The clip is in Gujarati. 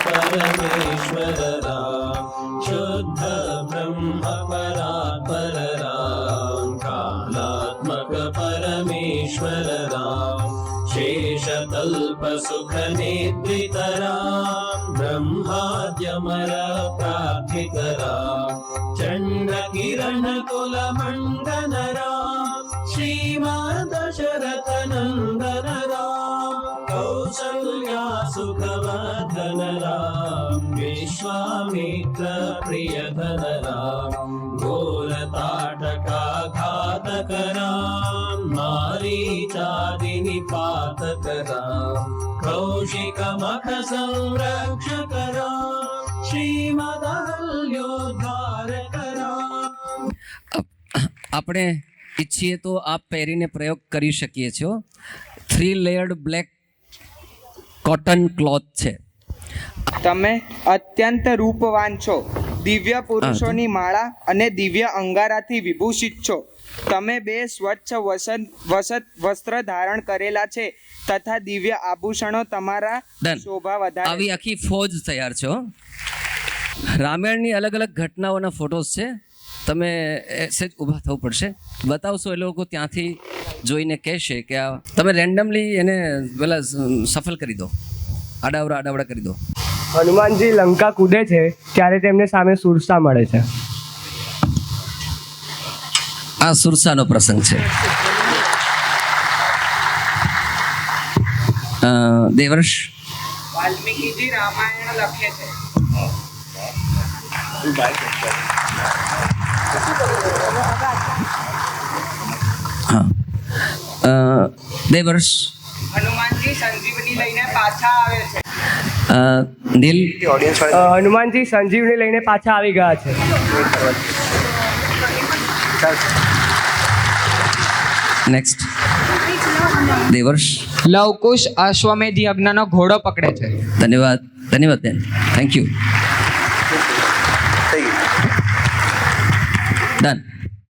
परमेश्वर राम शुद्ध ब्रह्म परात्पर राम कालात्मक परमेश्वर राम शेषतल्प सुख निद्रित राम ब्रह्माद्यमर प्रार्थित राम चंड किरण कुल मंडन राम श्रीमान दशरथ नंदन राम कौसल्या सुखवर्धन राम विश्वामित्र प्रियधन राम घोरताटका घातक राम मारीचादि निपातक राम कौशिक मख संरक्षक राम श्रीमदहल्योद्धारक राम। આપણે ઈચ્છીએ તો આપ પહેરીને પ્રયોગ કરી શકીએ છો। 3 લેયર્ડ બ્લેક કોટન ક્લોથ છે। તમે અત્યંત રૂપવાન છો, દિવ્ય પુરુષોની માળા અને દિવ્ય અંગારાથી વિભૂષિત છો। તમે 2 સ્વચ્છ વસ્ત્ર ધારણ કરેલા છે તથા દિવ્ય આભૂષણો તમારા શોભા વધારે। આવી આખી ફોજ તૈયાર છો। રામાયણની અલગ અલગ ઘટનાઓના ફોટોસ છે। તમે સેજ ઊભા થવું પડશે, બતાવશો એ લોકો ત્યાંથી જોઈને કહેશે કે આ તમે રેન્ડમલી એને પેલા સફલ કરી દો, આડાવડા કરી દો। હનુમાનજી લંકા કૂદે છે ત્યારે તેમને સામે સુરસા મળે છે। આ સુરસાનો પ્રસંગ છે। દેવર્ષ વાલ્મીકીજી રામાયણ લખે છે। હા, દેવર્ષ હનુમાનજી સંજીવની લઈને પાછા આવે છે। નીલ હનુમાનજી સંજીવની લઈને પાછા આવી ગયા છે। નેક્સ્ટ દેવર્ષ લવકુશ અશ્વમેધ યજ્ઞનો ઘોડો પકડે છે। ધન્યવાદ બેન, થેન્ક યુ, ડન।